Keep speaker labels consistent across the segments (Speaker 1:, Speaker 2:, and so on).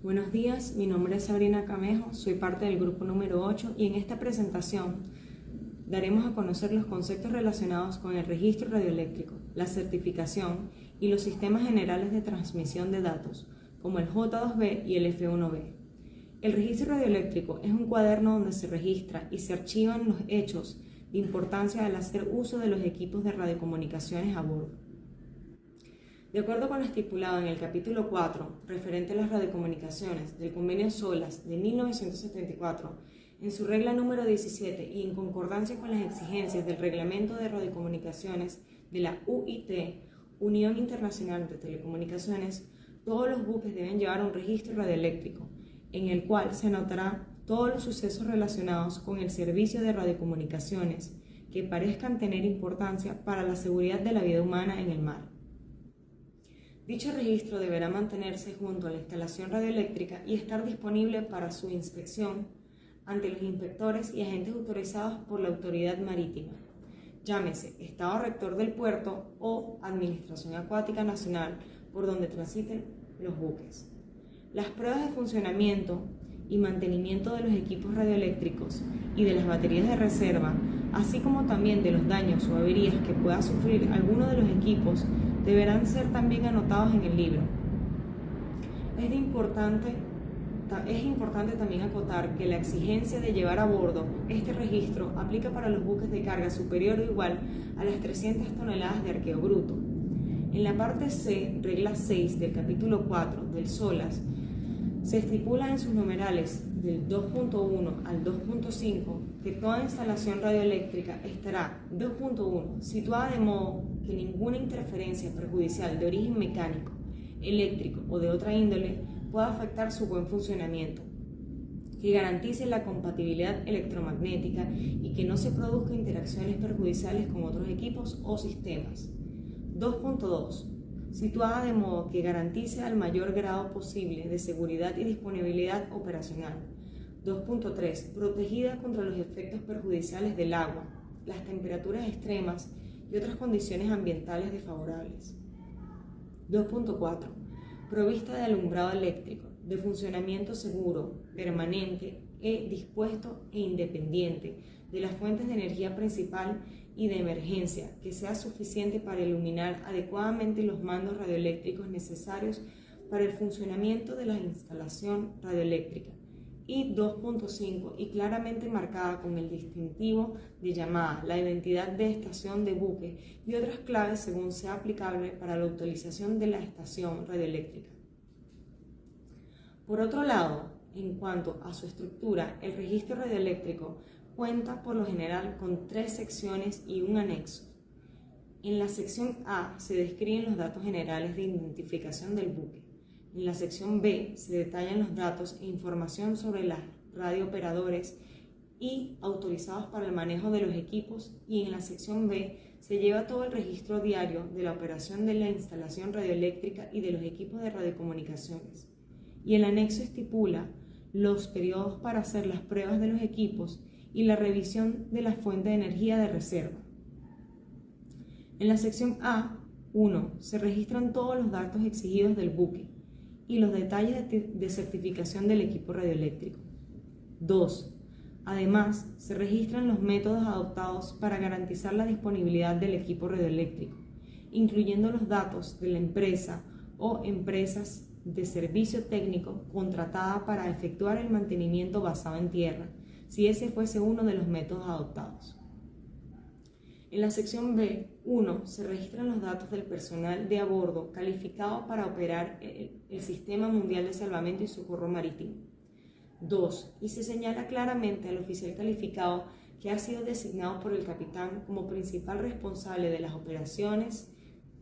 Speaker 1: Buenos días, mi nombre es Sabrina Camejo, soy parte del grupo número 8 y en esta presentación daremos a conocer los conceptos relacionados con el registro radioeléctrico, la certificación y los sistemas generales de transmisión de datos, como el J2B y el F1B. El registro radioeléctrico es un cuaderno donde se registra y se archivan los hechos de importancia al hacer uso de los equipos de radiocomunicaciones a bordo. De acuerdo con lo estipulado en el capítulo 4, referente a las radiocomunicaciones del Convenio SOLAS de 1974, en su regla número 17 y en concordancia con las exigencias del Reglamento de Radiocomunicaciones de la UIT, Unión Internacional de Telecomunicaciones, todos los buques deben llevar un registro radioeléctrico, en el cual se anotará todos los sucesos relacionados con el servicio de radiocomunicaciones que parezcan tener importancia para la seguridad de la vida humana en el mar. Dicho registro deberá mantenerse junto a la instalación radioeléctrica y estar disponible para su inspección ante los inspectores y agentes autorizados por la autoridad marítima, llámese Estado Rector del puerto o Administración Acuática Nacional por donde transiten los buques. Las pruebas de funcionamiento y mantenimiento de los equipos radioeléctricos y de las baterías de reserva, así como también de los daños o averías que pueda sufrir alguno de los equipos, deberán ser también anotados en el libro. Es importante también acotar que la exigencia de llevar a bordo este registro aplica para los buques de carga superior o igual a las 300 toneladas de arqueo bruto. En la parte C, regla 6 del capítulo 4 del SOLAS, se estipula en sus numerales del 2.1 al 2.5 que toda instalación radioeléctrica estará, 2.1, situada de modo que ninguna interferencia perjudicial de origen mecánico, eléctrico o de otra índole pueda afectar su buen funcionamiento, que garantice la compatibilidad electromagnética y que no se produzcan interacciones perjudiciales con otros equipos o sistemas. 2.2. Situada de modo que garantice al mayor grado posible de seguridad y disponibilidad operacional. 2.3. Protegida contra los efectos perjudiciales del agua, las temperaturas extremas y otras condiciones ambientales desfavorables. 2.4. Provista de alumbrado eléctrico, de funcionamiento seguro, permanente, dispuesto e independiente de las fuentes de energía principal y de emergencia, que sea suficiente para iluminar adecuadamente los mandos radioeléctricos necesarios para el funcionamiento de la instalación radioeléctrica. Y 2.5, y claramente marcada con el distintivo de llamada, la identidad de estación de buque y otras claves según sea aplicable para la utilización de la estación radioeléctrica. Por otro lado, en cuanto a su estructura, el registro radioeléctrico cuenta por lo general con 3 secciones y un anexo. En la sección A se describen los datos generales de identificación del buque. En la sección B se detallan los datos e información sobre los radiooperadores y autorizados para el manejo de los equipos, y en la sección B se lleva todo el registro diario de la operación de la instalación radioeléctrica y de los equipos de radiocomunicaciones. Y el anexo estipula los periodos para hacer las pruebas de los equipos y la revisión de la fuente de energía de reserva. En la sección A1 se registran todos los datos exigidos del buque y los detalles de certificación del equipo radioeléctrico. 2. Además, se registran los métodos adoptados para garantizar la disponibilidad del equipo radioeléctrico, incluyendo los datos de la empresa o empresas de servicio técnico contratada para efectuar el mantenimiento basado en tierra, si ese fuese uno de los métodos adoptados. En la sección B1 se registran los datos del personal de a bordo calificado para operar el Sistema Mundial de Salvamento y Socorro Marítimo. 2. Y se señala claramente al oficial calificado que ha sido designado por el capitán como principal responsable de las operaciones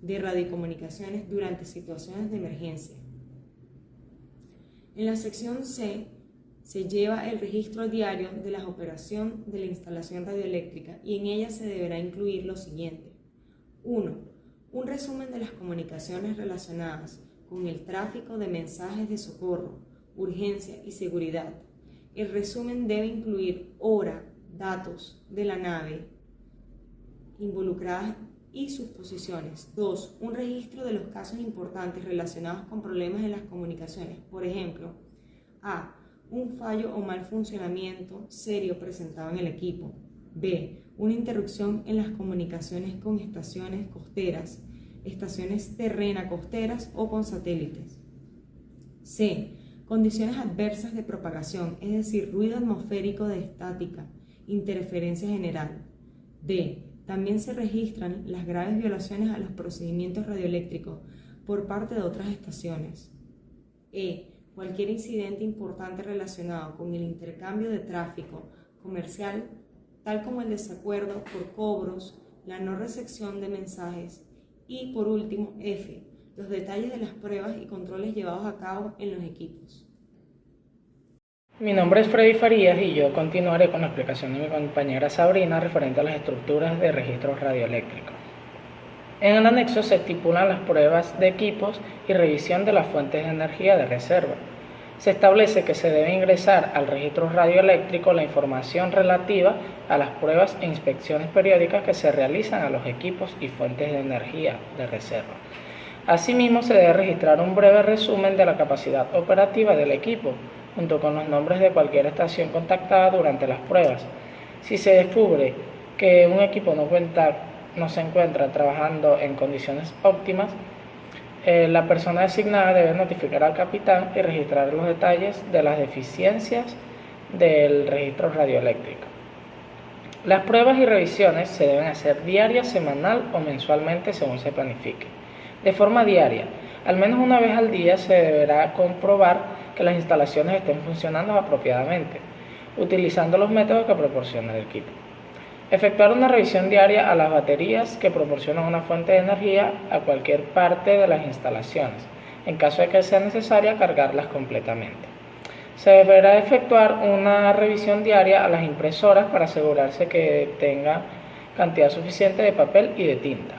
Speaker 1: de radiocomunicaciones durante situaciones de emergencia. En la sección C se lleva el registro diario de la operación de la instalación radioeléctrica y en ella se deberá incluir lo siguiente. 1. Un resumen de las comunicaciones relacionadas con el tráfico de mensajes de socorro, urgencia y seguridad. El resumen debe incluir hora, datos de la nave involucrada y sus posiciones. 2. Un registro de los casos importantes relacionados con problemas en las comunicaciones. Por ejemplo, A. Un fallo o mal funcionamiento serio presentado en el equipo. B. Una interrupción en las comunicaciones con estaciones costeras, estaciones terrena costeras o con satélites. C. Condiciones adversas de propagación, es decir, ruido atmosférico de estática, interferencia general. D. También se registran las graves violaciones a los procedimientos radioeléctricos por parte de otras estaciones. E. Cualquier incidente importante relacionado con el intercambio de tráfico comercial, tal como el desacuerdo por cobros, la no recepción de mensajes y, por último, F. Los detalles de las pruebas y controles llevados a cabo en los equipos.
Speaker 2: Mi nombre es Freddy Farías y yo continuaré con la explicación de mi compañera Sabrina referente a las estructuras de registros radioeléctricos. En el anexo se estipulan las pruebas de equipos y revisión de las fuentes de energía de reserva. Se establece que se debe ingresar al registro radioeléctrico la información relativa a las pruebas e inspecciones periódicas que se realizan a los equipos y fuentes de energía de reserva. Asimismo, se debe registrar un breve resumen de la capacidad operativa del equipo, junto con los nombres de cualquier estación contactada durante las pruebas. Si se descubre que un equipo no se encuentra trabajando en condiciones óptimas, la persona designada debe notificar al capitán y registrar los detalles de las deficiencias del registro radioeléctrico. Las pruebas y revisiones se deben hacer diaria, semanal o mensualmente según se planifique. De forma diaria, al menos una vez al día se deberá comprobar que las instalaciones estén funcionando apropiadamente, utilizando los métodos que proporciona el equipo. Efectuar una revisión diaria a las baterías que proporcionan una fuente de energía a cualquier parte de las instalaciones. En caso de que sea necesaria, cargarlas completamente. Se deberá efectuar una revisión diaria a las impresoras para asegurarse que tenga cantidad suficiente de papel y de tinta.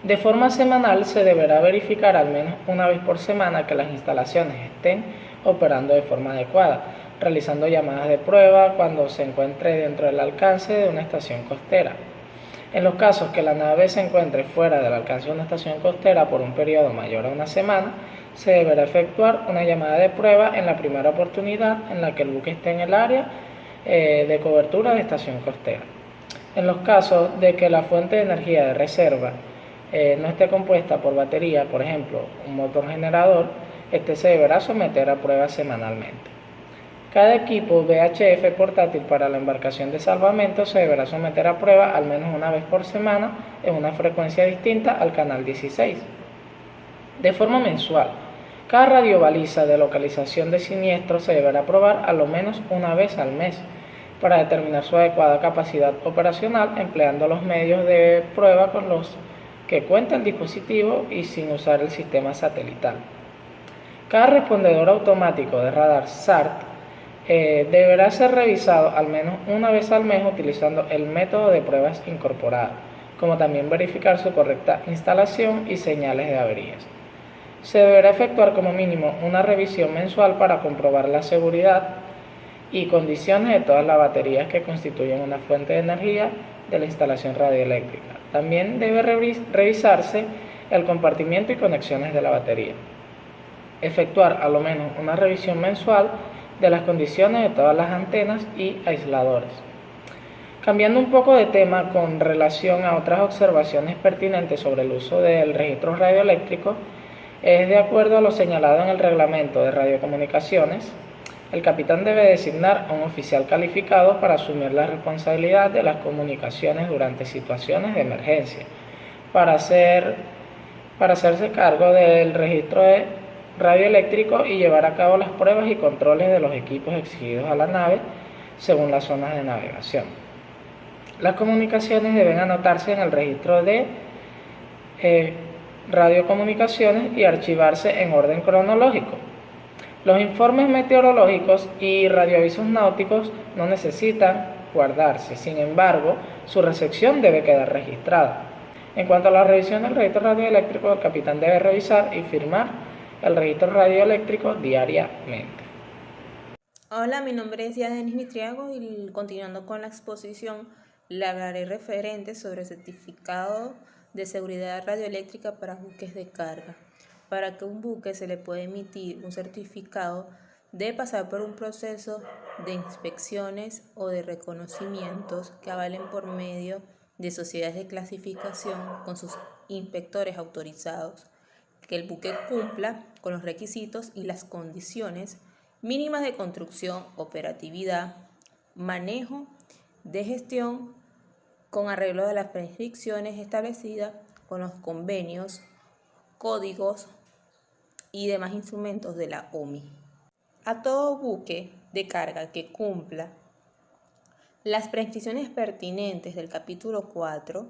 Speaker 2: De forma semanal se deberá verificar al menos una vez por semana que las instalaciones estén operando de forma adecuada, realizando llamadas de prueba cuando se encuentre dentro del alcance de una estación costera. En los casos que la nave se encuentre fuera del alcance de una estación costera por un periodo mayor a una semana, se deberá efectuar una llamada de prueba en la primera oportunidad en la que el buque esté en el área de cobertura de estación costera. En los casos de que la fuente de energía de reserva no esté compuesta por batería, por ejemplo, un motor generador, este se deberá someter a pruebas semanalmente. Cada equipo VHF portátil para la embarcación de salvamento se deberá someter a prueba al menos una vez por semana en una frecuencia distinta al canal 16. De forma mensual, cada radiobaliza de localización de siniestro se deberá probar a lo menos una vez al mes para determinar su adecuada capacidad operacional empleando los medios de prueba con los que cuenta el dispositivo y sin usar el sistema satelital. Cada respondedor automático de radar SART deberá ser revisado al menos una vez al mes utilizando el método de pruebas incorporado, como también verificar su correcta instalación y señales de averías. Se deberá efectuar como mínimo una revisión mensual para comprobar la seguridad y condiciones de todas las baterías que constituyen una fuente de energía de la instalación radioeléctrica. También debe revisarse el compartimiento y conexiones de la batería. Efectuar a lo menos una revisión mensual de las condiciones de todas las antenas y aisladores. Cambiando un poco de tema con relación a otras observaciones pertinentes sobre el uso del registro radioeléctrico, es de acuerdo a lo señalado en el reglamento de radiocomunicaciones, el capitán debe designar a un oficial calificado para asumir la responsabilidad de las comunicaciones durante situaciones de emergencia, para hacerse cargo del registro radioeléctrico y llevar a cabo las pruebas y controles de los equipos exigidos a la nave según las zonas de navegación. Las comunicaciones deben anotarse en el registro de radiocomunicaciones y archivarse en orden cronológico. Los informes meteorológicos y radioavisos náuticos no necesitan guardarse, sin embargo, su recepción debe quedar registrada. En cuanto a la revisión del registro radioeléctrico, el capitán debe revisar y firmar el registro radioeléctrico diariamente.
Speaker 3: Hola, mi nombre es Yadenis Mitriago y continuando con la exposición, Le hablaré referente sobre el certificado de seguridad radioeléctrica para buques de carga. Para que un buque se le pueda emitir un certificado, debe pasar por un proceso de inspecciones o de reconocimientos que avalen por medio de sociedades de clasificación con sus inspectores autorizados, que el buque cumpla con los requisitos y las condiciones mínimas de construcción, operatividad, manejo, de gestión, con arreglo de las prescripciones establecidas con los convenios, códigos y demás instrumentos de la OMI. A todo buque de carga que cumpla las prescripciones pertinentes del capítulo 4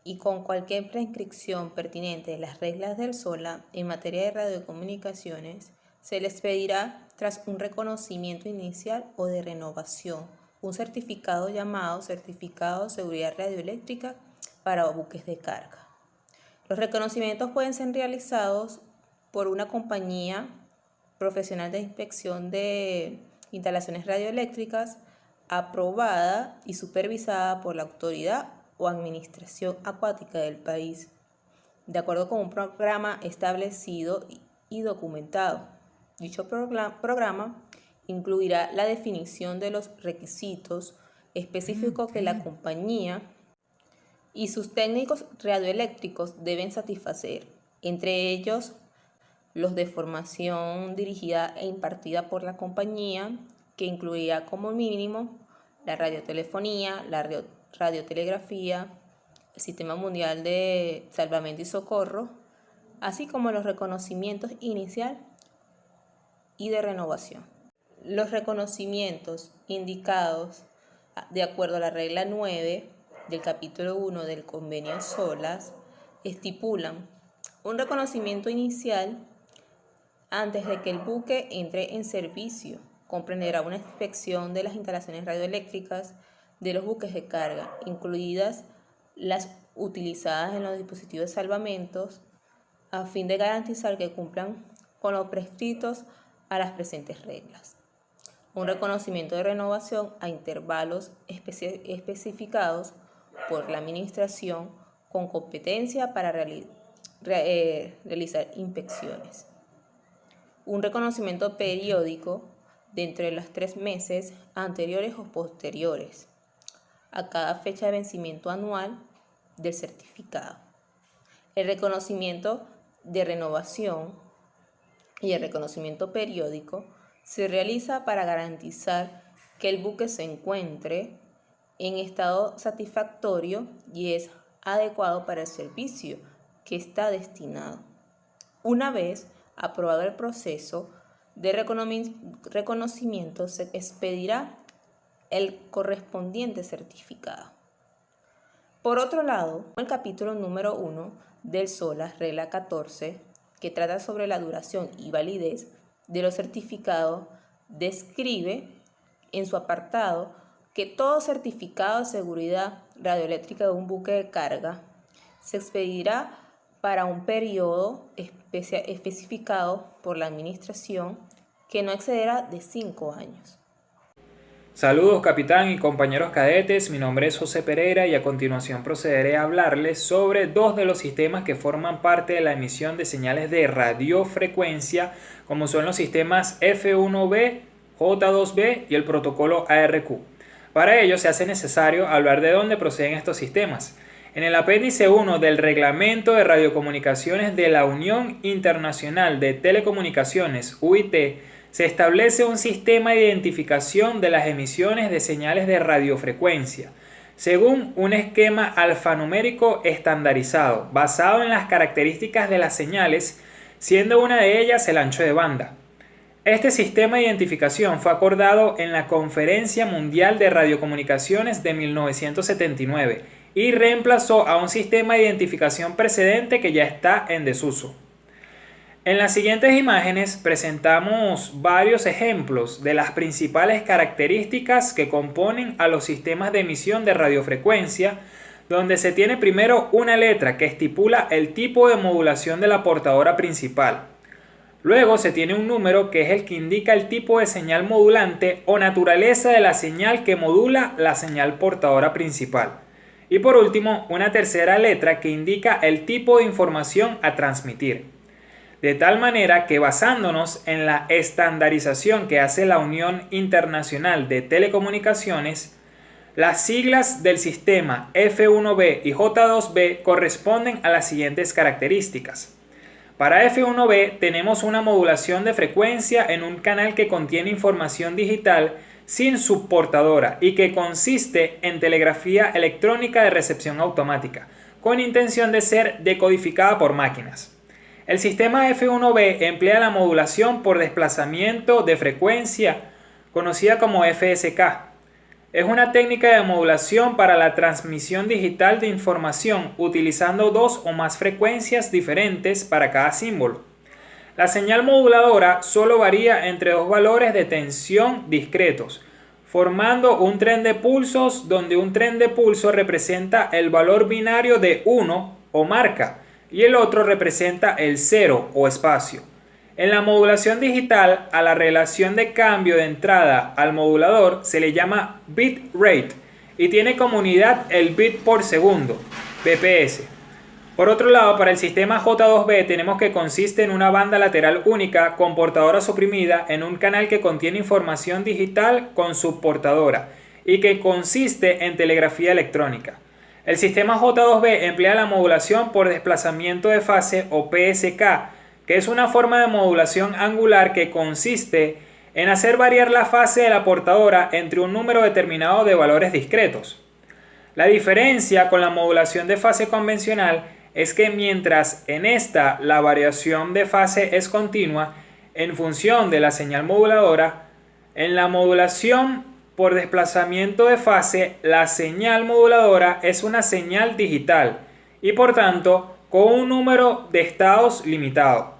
Speaker 3: y con cualquier prescripción pertinente de las reglas del SOLA en materia de radiocomunicaciones, se les pedirá, tras un reconocimiento inicial o de renovación, un certificado llamado Certificado de Seguridad Radioeléctrica para buques de carga. Los reconocimientos pueden ser realizados por una compañía profesional de inspección de instalaciones radioeléctricas aprobada y supervisada por la autoridad o administración acuática del país, de acuerdo con un programa establecido y documentado. Dicho programa incluirá la definición de los requisitos específicos que la compañía y sus técnicos radioeléctricos deben satisfacer, entre ellos los de formación dirigida e impartida por la compañía, que incluirá como mínimo la radiotelefonía, la radiotelegrafía, el Sistema Mundial de Salvamento y Socorro, así como los reconocimientos inicial y de renovación. Los reconocimientos indicados de acuerdo a la regla 9 del capítulo 1 del convenio SOLAS estipulan un reconocimiento inicial antes de que el buque entre en servicio. Comprenderá una inspección de las instalaciones radioeléctricas de los buques de carga, incluidas las utilizadas en los dispositivos de salvamentos, a fin de garantizar que cumplan con los prescritos a las presentes reglas. Un reconocimiento de renovación a intervalos especificados por la Administración con competencia para realizar inspecciones. Un reconocimiento periódico dentro de los 3 meses anteriores o posteriores a cada fecha de vencimiento anual del certificado. El reconocimiento de renovación y el reconocimiento periódico se realiza para garantizar que el buque se encuentre en estado satisfactorio y es adecuado para el servicio que está destinado. Una vez aprobado el proceso de reconocimiento, se expedirá el correspondiente certificado. Por otro lado, el capítulo número 1 del SOLAS, regla 14, que trata sobre la duración y validez de los certificados, describe en su apartado que todo certificado de seguridad radioeléctrica de un buque de carga se expedirá para un periodo especificado por la Administración que no excederá de 5 años.
Speaker 2: Saludos capitán y compañeros cadetes, mi nombre es José Pereira y a continuación procederé a hablarles sobre 2 de los sistemas que forman parte de la emisión de señales de radiofrecuencia, como son los sistemas F1B, J2B y el protocolo ARQ. Para ello se hace necesario hablar de dónde proceden estos sistemas. En el apéndice 1 del Reglamento de Radiocomunicaciones de la Unión Internacional de Telecomunicaciones, UIT, se establece un sistema de identificación de las emisiones de señales de radiofrecuencia, según un esquema alfanumérico estandarizado, basado en las características de las señales, siendo una de ellas el ancho de banda. Este sistema de identificación fue acordado en la Conferencia Mundial de Radiocomunicaciones de 1979 y reemplazó a un sistema de identificación precedente que ya está en desuso. En las siguientes imágenes presentamos varios ejemplos de las principales características que componen a los sistemas de emisión de radiofrecuencia, donde se tiene primero una letra que estipula el tipo de modulación de la portadora principal.
Speaker 4: Luego se tiene un número que es el que indica el tipo de señal modulante o naturaleza de la señal que modula la señal portadora principal. Y por último, una tercera letra que indica el tipo de información a transmitir. De tal manera que basándonos en la estandarización que hace la Unión Internacional de Telecomunicaciones, las siglas del sistema F1B y J2B corresponden a las siguientes características. Para F1B tenemos una modulación de frecuencia en un canal que contiene información digital sin subportadora y que consiste en telegrafía electrónica de recepción automática, con intención de ser decodificada por máquinas. El sistema F1B emplea la modulación por desplazamiento de frecuencia, conocida como FSK. Es una técnica de modulación para la transmisión digital de información utilizando dos o más frecuencias diferentes para cada símbolo. La señal moduladora solo varía entre dos valores de tensión discretos, formando un tren de pulsos donde un tren de pulso representa el valor binario de 1 o marca y el otro representa el 0 o espacio. En la modulación digital, a la relación de cambio de entrada al modulador se le llama bit rate y tiene como unidad el bit por segundo, bps. Por otro lado, para el sistema J2B tenemos que consiste en una banda lateral única con portadora suprimida en un canal que contiene información digital con subportadora y que consiste en telegrafía electrónica. El sistema J2B emplea la modulación por desplazamiento de fase o PSK, que es una forma de modulación angular que consiste en hacer variar la fase de la portadora entre un número determinado de valores discretos. La diferencia con la modulación de fase convencional es que mientras en esta la variación de fase es continua en función de la señal moduladora, en la modulación por desplazamiento de fase la señal moduladora es una señal digital y por tanto con un número de estados limitado.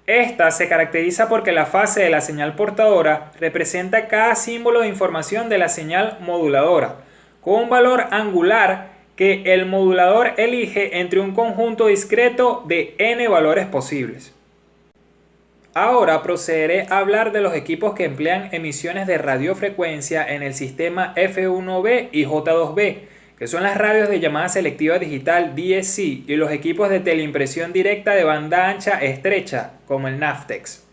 Speaker 4: Esta se caracteriza porque la fase de la señal portadora representa cada símbolo de información de la señal moduladora, con un valor angular que el modulador elige entre un conjunto discreto de n valores posibles. Ahora procederé a hablar de los equipos que emplean emisiones de radiofrecuencia en el sistema F1B y J2B, que son las radios de llamada selectiva digital DSC y los equipos de teleimpresión directa de banda ancha estrecha, como el NAVTEX.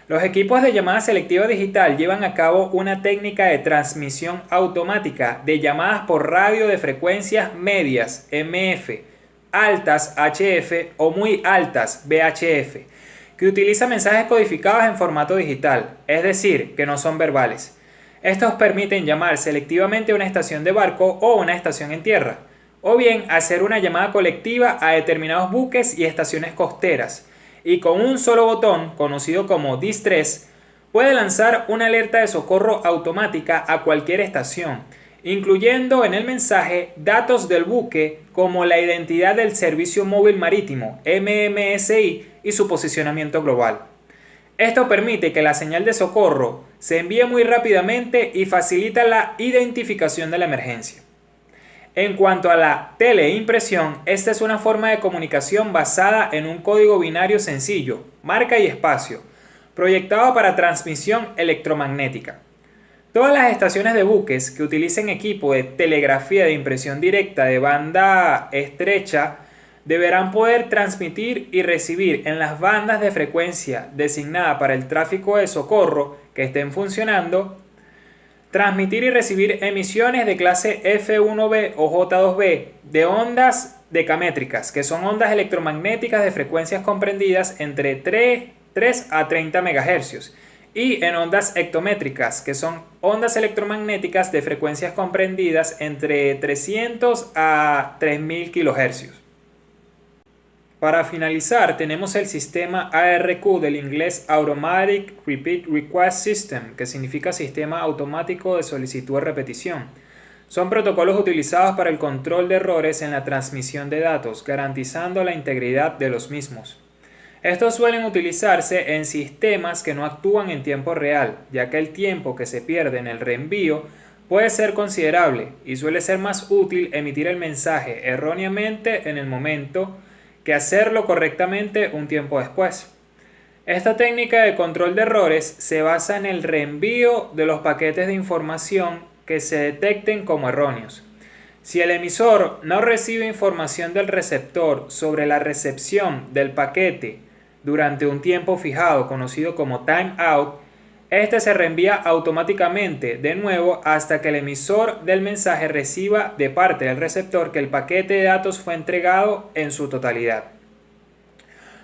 Speaker 4: Los equipos de llamada selectiva digital llevan a cabo una técnica de transmisión automática de llamadas por radio de frecuencias medias, MF, altas, HF o muy altas, VHF, que utiliza mensajes codificados en formato digital, es decir, que no son verbales. Estos permiten llamar selectivamente a una estación de barco o una estación en tierra, o bien hacer una llamada colectiva a determinados buques y estaciones costeras, y con un solo botón, conocido como distress, puede lanzar una alerta de socorro automática a cualquier estación, incluyendo en el mensaje datos del buque como la identidad del Servicio Móvil Marítimo, MMSI, y su posicionamiento global. Esto permite que la señal de socorro se envíe muy rápidamente y facilita la identificación de la emergencia. En cuanto a la teleimpresión, esta es una forma de comunicación basada en un código binario sencillo, marca y espacio, proyectado para transmisión electromagnética. Todas las estaciones de buques que utilicen equipo de telegrafía de impresión directa de banda estrecha deberán poder transmitir y recibir en las bandas de frecuencia designadas para el tráfico de socorro que estén funcionando, transmitir y recibir emisiones de clase F1B o J2B de ondas decamétricas, que son ondas electromagnéticas de frecuencias comprendidas entre 3 a 30 MHz, y en ondas hectométricas, que son ondas electromagnéticas de frecuencias comprendidas entre 300 a 3000 kHz. Para finalizar, tenemos el sistema ARQ del inglés Automatic Repeat Request System, que significa Sistema Automático de Solicitud de Repetición. Son protocolos utilizados para el control de errores en la transmisión de datos, garantizando la integridad de los mismos. Estos suelen utilizarse en sistemas que no actúan en tiempo real, ya que el tiempo que se pierde en el reenvío puede ser considerable y suele ser más útil emitir el mensaje erróneamente en el momento que hacerlo correctamente un tiempo después. Esta técnica de control de errores se basa en el reenvío de los paquetes de información que se detecten como erróneos. Si el emisor no recibe información del receptor sobre la recepción del paquete durante un tiempo fijado conocido como timeout, este se reenvía automáticamente de nuevo hasta que el emisor del mensaje reciba de parte del receptor que el paquete de datos fue entregado en su totalidad.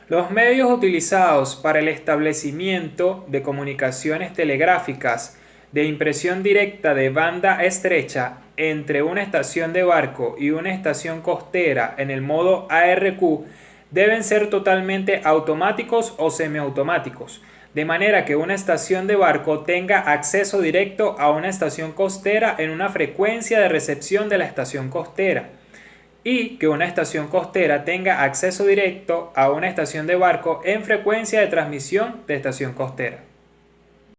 Speaker 4: Los medios utilizados para el establecimiento de comunicaciones telegráficas de impresión directa de banda estrecha entre una estación de barco y una estación costera en el modo ARQ deben ser totalmente automáticos o semiautomáticos, de manera que una estación de barco tenga acceso directo a una estación costera en una frecuencia de recepción de la estación costera, y que una estación costera tenga acceso directo a una estación de barco en frecuencia de transmisión de estación costera.